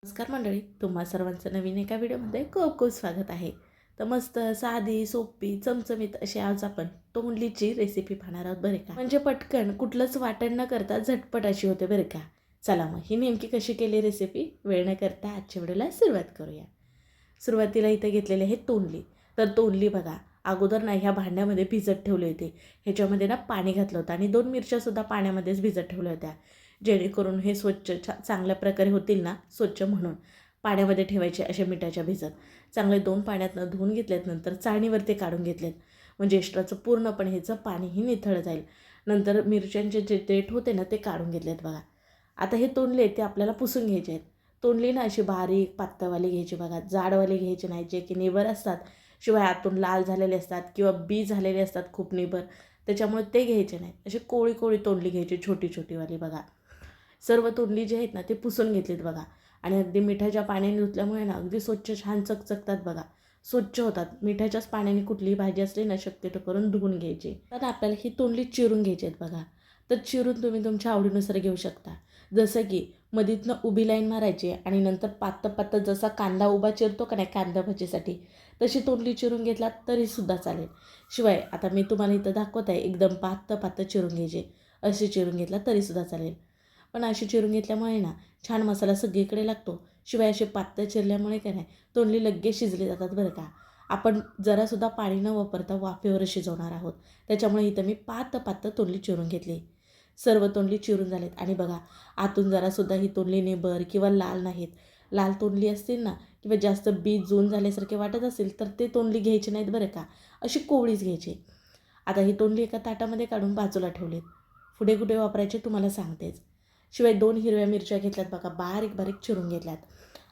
नमस्कार मंडळी, तुम्हा सर्वांचं नवीन एका व्हिडिओमध्ये खूप खूप स्वागत आहे. तर मस्त साधी सोपी चमचमीत अशी आज आपण तोंडलीची रेसिपी पाहणार आहोत बरे का. म्हणजे पटकन कुठलंच वाटण न करता झटपट अशी होते बरं का. चला मग ही नेमकी कशी केली रेसिपी वेळ न करता आजच्या व्हिडिओला सुरुवात करूया. सुरुवातीला इथे घेतलेले आहे तोंडली. तर तोंडली बघा अगोदर ना ह्या भांड्यामध्ये भिजत ठेवले होते. ह्याच्यामध्ये ना पाणी घातलं होतं आणि 2 मिरच्यासुद्धा पाण्यामध्येच भिजत ठेवल्या होत्या, जेणेकरून हे स्वच्छ चांगल्या प्रकारे होतील ना स्वच्छ म्हणून पाण्यामध्ये ठेवायचे असे मिठाच्या भिजत. चांगले 2 पाण्यातनं धुवून घेतलेत, नंतर चाळणीवरती काढून घेतलेत, म्हणजे एक्स्ट्राचं पूर्णपणे ह्याचं पाणीही निथळलं जाईल. नंतर मिरच्यांचे जे देठ होते ना ते काढून घेतलेत बघा. आता हे तोंडले ते आपल्याला पुसून घ्यायचे आहेत. तोंडली ना अशी बारीक पातळवाली घ्यायची बघा, जाडवाली घ्यायची नाही, जे की निबर असतात, शिवाय आतून लाल झालेले असतात किंवा बी झालेले असतात खूप निबर, त्याच्यामुळे ते घ्यायचे नाहीत. अशी कोळी कोळी तोंडली घ्यायची, छोटी छोटीवाली बघा. सर्व तोंडली जे आहेत ना ते पुसून घेतलीत बघा. आणि अगदी मिठाच्या पाण्याने धुतल्यामुळे ना अगदी स्वच्छ छान चकचकतात बघा, स्वच्छ होतात. मिठाच्याच पाण्याने कुठलीही भाजी असली ना शक्यतो करून धुवून घ्यायची. तर आपल्याला ही तोंडली चिरून घ्यायची आहेत बघा. तर चिरून तुम्ही तुमच्या आवडीनुसार घेऊ शकता. जसं की मधीतनं उभी लाईन मारायची आणि नंतर पातळ पातळ जसा कांदा उभा चिरतो का नाही कांदा भजीसाठी, तशी तोंडली चिरून घेतलात तरीसुद्धा चालेल. शिवाय आता मी तुम्हाला इथं दाखवत आहे एकदम पातळ पातळ चिरून घ्यायचे, अशी चिरून घेतला तरीसुद्धा चालेल. पण अशी चिरून घेतल्यामुळे ना छान मसाला सगळीकडे लागतो. शिवाय असे पातळ चिरल्यामुळे काय नाही तोंडली लगेच शिजली जातात बरं का. आपण जरासुद्धा पाणी न वापरता वाफेवर शिजवणार आहोत, त्याच्यामुळे इथं मी पातळ पातळ तोंडली चिरून घेतली. सर्व तोंडली चिरून झालेत आणि बघा आतून जरासुद्धा ही तोंडली निबर किंवा लाल नाहीत. लाल तोंडली असतील ना किंवा जास्त बी जून झाल्यासारखे वाटत असेल तर ते तोंडली घ्यायची नाहीत बरं का, अशी कोवळीच घ्यायची. आता ही तोंडली एका ताटामध्ये काढून बाजूला ठेवलीत. पुढे कुठे वापरायचे तुम्हाला सांगतेच. शिवाय 2 हिरव्या मिरच्या घेतल्यात बघा, बारीक बारीक चिरून घेतल्यात.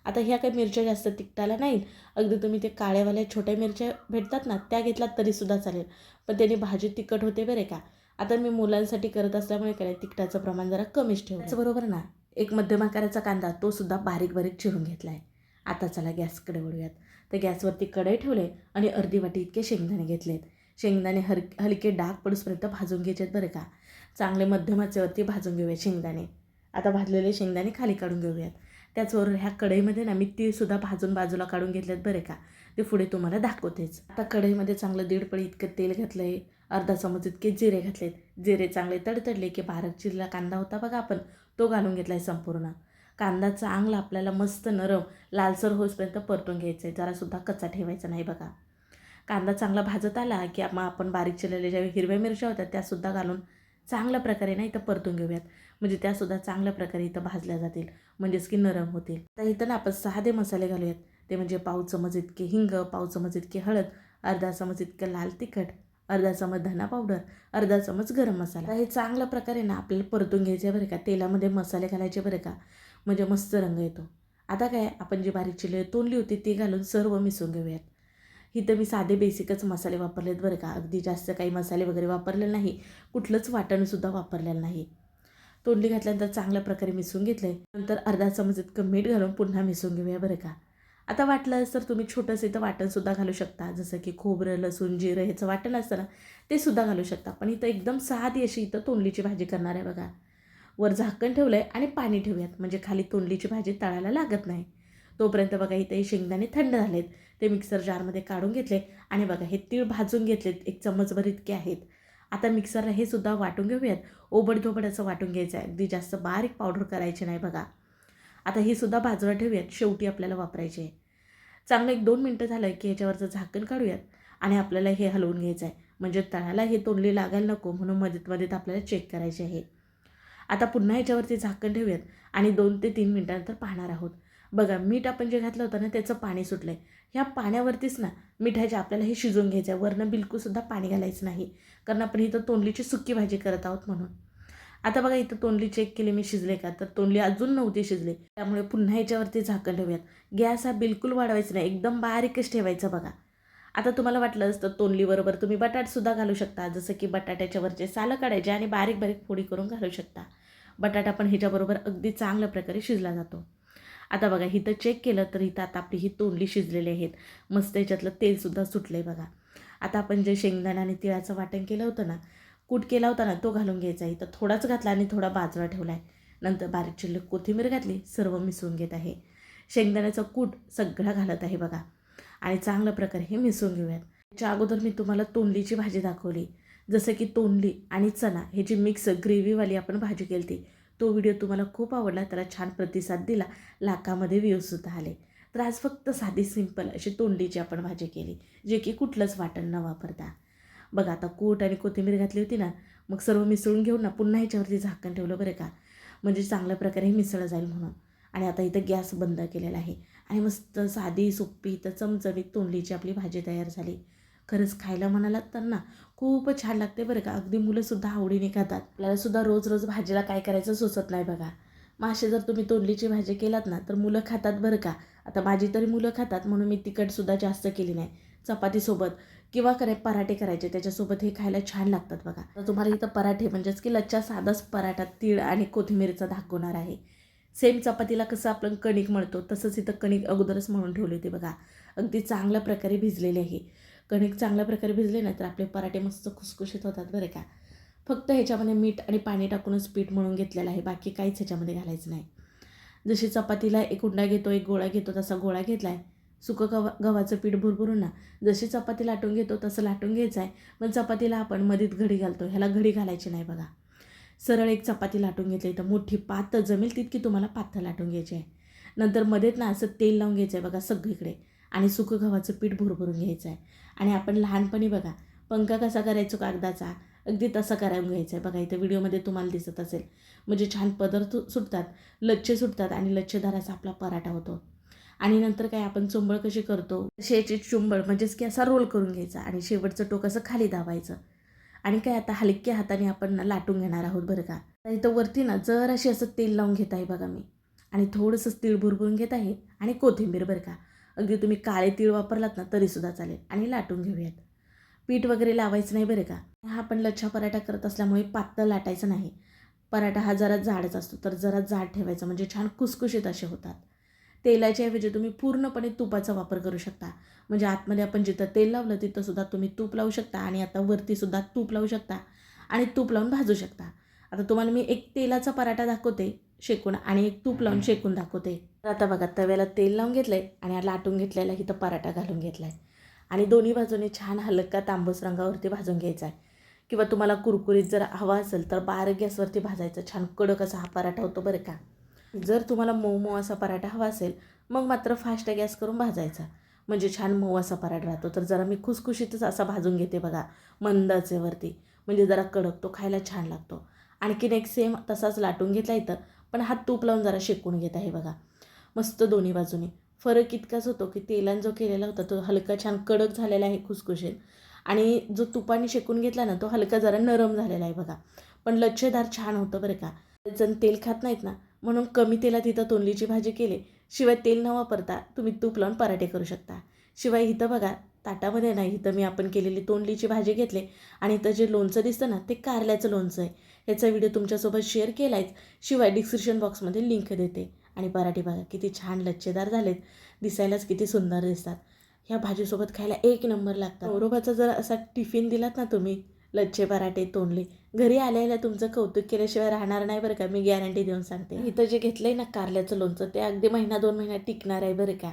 आता ह्या काही मिरच्या जास्त तिखटाला नाहीत, अगदी तुम्ही ते काळ्यावाल्या छोट्या मिरच्या भेटतात ना त्या घेतलात तरीसुद्धा चालेल, पण त्याने भाजी तिखट होते बरे का. आता मी मुलांसाठी करत असल्यामुळे काय तिखटाचं प्रमाण जरा कमीच ठेवलं. त्याचबरोबर ना एक मध्यम आकाराचा कांदा तो सुद्धा बारीक बारीक चिरून घेतला आहे. आता चला गॅसकडे वळूयात. तर गॅसवरती कढई ठेवले आणि अर्धी वाटी इतके शेंगदाणे घेतलेत. शेंगदाणे हलके डाग पडूसपर्यंत भाजून घ्यायचेत बरं का. चांगले मध्यम आचेवरती भाजून घेऊयात शेंगदाणे. आता भाजलेले शेंगदाणे खाली काढून घेऊयात. त्याचबरोबर ह्या कढईमध्ये ना मी तीळसुद्धा भाजून बाजूला काढून घेतलेत बरे का, ते पुढे तुम्हाला दाखवतेच. आता कढईमध्ये चांगलं 1.5 पळी इतकं तेल घातलं आहे. अर्धा चमच इतके जिरे घातलेत. जिरे चांगले तडतडले की बारीक चिरला कांदा होता बघा आपण, तो घालून घेतला आहे संपूर्ण. कांदा चांगला आपल्याला मस्त नरम लालसर होईपर्यंत परतून घ्यायचं आहे, जरासुद्धा कच्चा ठेवायचा नाही बघा. कांदा चांगला भाजत आला की मग आपण बारीक चिरलेल्या ज्या हिरव्या मिरच्या होत्या त्यासुद्धा घालून चांगल्या प्रकारे ना इथं परतून घेऊयात, म्हणजे त्यासुद्धा चांगल्या प्रकारे इथं भाजल्या जातील, म्हणजेच की नरम होतील. तर इथं ना आपण साधे मसाले घालूयात. ते म्हणजे पाव चमच इतके हिंग, पाव चमच इतके हळद, अर्धा चमच इतकं लाल तिखट, अर्धा चमच धना पावडर, अर्धा चमच गरम मसाला. हे चांगल्या प्रकारे ना आपल्याला परतून घ्यायचे बरं का. तेलामध्ये मसाले घालायचे बरं का, म्हणजे मस्त रंग येतो. आता काय आपण जी बारीक चिरलेली तोंडली होती ती घालून सर्व मिसळून घेऊयात. इथं मी साधे बेसिकच मसाले वापरलेत बरं का, अगदी जास्त काही मसाले वगैरे वापरलेले नाही, कुठलंच वाटणसुद्धा वापरलेलं नाही. तोंडली घातल्यानंतर चांगल्या प्रकारे मिसळून घेतलं आहे. नंतर अर्धा चमच इतकं मीठ घालून पुन्हा मिसळून घेऊया बरं का. आता वाटलंच तर तुम्ही छोटंसं इथं वाटणसुद्धा घालू शकता, जसं की खोबरं, लसूण, जिरं ह्याचं वाटण असतं ना ते सुद्धा घालू शकता. पण इथं एकदम साधी अशी इथं तोंडलीची भाजी करणार आहे बघा. वर झाकण ठेवलं आहे आणि पाणी ठेवूयात, म्हणजे खाली तोंडलीची भाजी तळायला लागत नाही. तोपर्यंत बघा इथे हे शेंगदाणे थंड झालेत, ते मिक्सर जारमध्ये काढून घेतले आणि बघा हे तीळ भाजून घेतलेत, 1 चम्मचभर इतके आहेत. आता मिक्सरला हे सुद्धा वाटून घेऊयात. ओबडधोबड असं वाटून घ्यायचं आहे, अगदी जास्त बारीक पावडर करायची नाही बघा. आता ही सुद्धा बाजूला ठेवूयात, शेवटी आपल्याला वापरायची आहे. चांगलं 1-2 मिनटं झालं की ह्याच्यावरचं झाकण काढूयात आणि आपल्याला हे हलवून घ्यायचं आहे, म्हणजे तळाला हे तोंडली लागायला नको म्हणून मध्ये आपल्याला चेक करायचे आहे. आता पुन्हा ह्याच्यावरती झाकण ठेवूयात आणि 2 ते 3 मिनटानंतर पाहणार आहोत. बघा मीठ आपण जे घातलं होतं ना त्याचं पाणी सुटलं आहे. ह्या पाण्यावरतीच ना मिठाच्या आपल्याला हे शिजवून घ्यायचं आहे, वरनं बिलकुलसुद्धा पाणी घालायचं नाही, कारण आपण इथं तोंडलीची सुकी भाजी करत आहोत म्हणून. आता बघा इथं तोंडली चेक केली मी शिजले का, तर तोंडली अजून नव्हती शिजली, त्यामुळे पुन्हा ह्याच्यावरती झाकण ठेवूयात. गॅस हा बिलकुल वाढवायचा नाही, एकदम बारीकच ठेवायचं बघा. आता तुम्हाला वाटलंच तर तोंडलीबरोबर तुम्ही बटाटासुद्धा घालू शकता, जसं की बटाट्याच्या वरचे सालं काढायचे आणि बारीक बारीक फोडी करून घालू शकता. बटाटा पण ह्याच्याबरोबर अगदी चांगल्या प्रकारे शिजला जातो. आता बघा इथं चेक केलं तर इथं आता आपली ही तोंडली शिजलेली आहेत, मस्त याच्यातलं तेलसुद्धा सुटलं आहे बघा. आता आपण जे शेंगदाणा आणि तिळाचं वाटण केलं होतं ना, कूट केला होता ना तो घालून घ्यायचा. इथं थोडाच घातला आणि थोडा बाजूला ठेवला आहे. नंतर बारीक चिरलेली कोथिंबीर घातली, सर्व मिसळून घेत आहे. शेंगदाण्याचा कूट सगळा घालत आहे बघा. आणि चांगल्या प्रकारे हे मिसळून घेऊयात. त्याच्या अगोदर मी तुम्हाला तोंडलीची भाजी दाखवली. जसं की तोंडली आणि चणा हे जी मिक्स ग्रेव्हीवाली आपण भाजी केली होती, तो व्हिडिओ तुम्हाला खूप आवडला, त्याला छान प्रतिसाद दिला, लाखामध्ये व्ह्यूजसुद्धा आले. तर आज फक्त साधी सिंपल अशी तोंडलीची आपण भाजी केली, जे की कुठलंच वाटण न वापरता. बघा आता कूट आणि कोथिंबीर घातली होती ना, मग सर्व मिसळून घेऊन ना पुन्हा ह्याच्यावरती झाकण ठेवलं बरं का, म्हणजे चांगल्या प्रकारे हे मिसळलं जाईल म्हणून. आणि आता इथं गॅस बंद केलेला आहे आणि मस्त साधी सोपी तर चमचमीत तोंडलीची आपली भाजी तयार झाली. खरंच खायला म्हणालात तर ना खूपच छान लागते बरं का. अगदी मुलंसुद्धा आवडीने खातात. आपल्यालासुद्धा रोज रोज भाजीला काय करायचं सुचत नाही बघा. मग असे जर तुम्ही तोंडलीची भाजी केलात ना तर मुलं खातात बरं का. आता माझी तरी मुलं खातात म्हणून मी तिखटसुद्धा जास्त केली नाही. चपातीसोबत किंवा पराठे करायचे त्याच्यासोबत हे खायला छान लागतात बघा. तर तुम्हाला इथं पराठे म्हणजेच की लच्छा साधाच पराठा तीळ आणि कोथिंबीरचा दाखवणार आहे. सेम चपातीला कसं आपण कणिक मळतो तसंच इथं कणिक अगोदरच मळून ठेवली होती बघा. अगदी चांगल्या प्रकारे भिजलेली आहे. कणिक चांगल्या प्रकारे भिजले ना तर आपले पराठे मस्त खुसखुशीत होतात बरं का. फक्त ह्याच्यामध्ये मीठ आणि पाणी टाकूनच पीठ मळून घेतलेलं आहे, बाकी काहीच ह्याच्यामध्ये घालायचं नाही. जशी चपातीला एक उंडा घेतो एक गोळा घेतो तसा गोळा घेतला आहे. सुकं गव्हाचं पीठ भुरभुरून ना जशी चपाती लाटून घेतो तसं लाटून घ्यायचं आहे. पण चपातीला आपण मधीत घडी घालतो, ह्याला घडी घालायची नाही बघा. सरळ एक चपाती लाटून घेतली तर मोठी पातळ जमेल तितकी तुम्हाला पातळ लाटून घ्यायची आहे. नंतर मध्येच ना असं तेल लावून घ्यायचं आहे बघा सगळीकडे आणि सुकं गव्हाचं पीठ भुरभुरून घ्यायचं आहे. आणि आपण लहानपणी बघा पंखा कसा करायचो कागदाचा, अगदी तसं करायला घ्यायचं आहे बघा. इथं व्हिडिओमध्ये तुम्हाला दिसत असेल. म्हणजे छान पदार्थ सुटतात, लच्छे सुटतात आणि लच्छेदार असा आपला पराठा होतो. आणि नंतर काय आपण चुंबळ कशी करतो शेची चुंबळ म्हणजेच की असा रोल करून घ्यायचा आणि शेवटचं टोक असं खाली दाबायचं. आणि काय आता हलक्या हाताने आपण लाटून घेणार आहोत बरं का. तर इथं वरती ना जराशी असं तेल लावून घेत आहे बघा मी आणि थोडंसं तीळ भुरभुरून घेत आहे आणि कोथिंबीर बरं का. अगदी तुम्ही काळे तीळ वापरलात ना तरीसुद्धा चालेल आणि लाटून घेऊयात. पीठ वगैरे लावायचं नाही बरं का. हा आपण लच्छा पराठा करत असल्यामुळे पातळ लाटायचं नाही. पराठा हा जरा जाडच असतो तर जरा जाड ठेवायचा म्हणजे छान खुसखुशीत असे होतात. तेलाच्या ऐवजी तुम्ही पूर्णपणे तुपाचा वापर करू शकता. म्हणजे आतमध्ये आपण जिथं तेल लावलं तिथंसुद्धा तुम्ही तूप लावू शकता आणि आता वरतीसुद्धा तूप लावू शकता आणि तूप लावून भाजू शकता. आता तुम्हाला मी एक तेलाचा पराठा दाखवते शेकून आणि एक तूप लावून शेकून दाखवते. तर आता बघा तव्याला तेल लावून घेतलं आहे आणि लाटून घेतलेला इथं पराठा घालून घेतला आहे आणि दोन्ही बाजूने छान हलका तांबूस रंगावरती भाजून घ्यायचा आहे. किंवा तुम्हाला कुरकुरीत जर हवा असेल तर बारीक गॅसवरती भाजायचं, छान कडक असा हा पराठा होतो बरं का. जर तुम्हाला मऊ मऊ असा पराठा हवा असेल मग मात्र फास्ट गॅस करून भाजायचा, म्हणजे छान मऊ असा पराठा राहतो. तर जरा मी खुसखुशीतच असा भाजून घेते बघा मंद आचेवरती, म्हणजे जरा कडक, तो खायला छान लागतो. आणखीन एक सेम तसाच लाटून घेतला इथं, पण हात तूप लावून जरा शेकून घेत आहे बघा मस्त दोन्ही बाजूने. फरक इतकाच होतो की तेलाने जो केलेला होता तो हलका छान कडक झालेला आहे खुसखुशीत आणि जो तुपाने शेकून घेतला ना तो हलका जरा नरम झालेला आहे बघा. पण लच्छेदार छान होतं बरं का. जण तेल खात नाहीत ना म्हणून कमी तेलात इथं तोंडलीची भाजी केली. शिवाय तेल न वापरता तुम्ही तूप लावून पराठे करू शकता. शिवाय इथं बघा ताटामध्ये नाही, इथं मी आपण केलेली तोंडलीची भाजी घेतली आणि इथं जे लोणचं दिसतं ना ते कारल्याचं लोणचं आहे. ह्याचा व्हिडिओ तुमच्यासोबत शेअर केला आहे. शिवाय डिस्क्रिप्शन बॉक्समध्ये लिंक देते. आणि पराठे बघा किती छान लच्छेदार झालेत, दिसायलाच किती सुंदर दिसतात. ह्या भाजीसोबत खायला एक नंबर लागतात. औरंगाबादचा जर असा टिफिन दिलात ना तुम्ही लच्छे पराठे तोंडले, घरी आल्याला तुमचं कौतुक केल्याशिवाय राहणार नाही बरं का, मी गॅरंटी देऊन सांगते. इथं जे घेतलं आहे ना कारल्याचं लोणचं ते अगदी महिना 2 महिन्यात टिकणार आहे बरं का.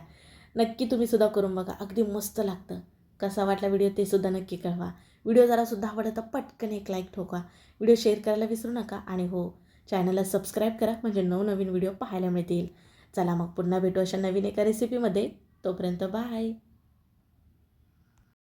नक्की तुम्ही सुद्धा करून बघा, अगदी मस्त लागतं. कसा वाटला व्हिडिओ ते सुद्धा नक्की कळवा. व्हिडिओ जरासुद्धा आवडला तर पटकन एक लाईक ठोका. व्हिडिओ शेअर करायला विसरू नका आणि हो चॅनलला सबस्क्राईब करा म्हणजे नवनवीन व्हिडिओ पाहायला मिळतील. चला मग पुन्हा भेटू अशा नवीन एका रेसिपीमध्ये. तोपर्यंत बाय.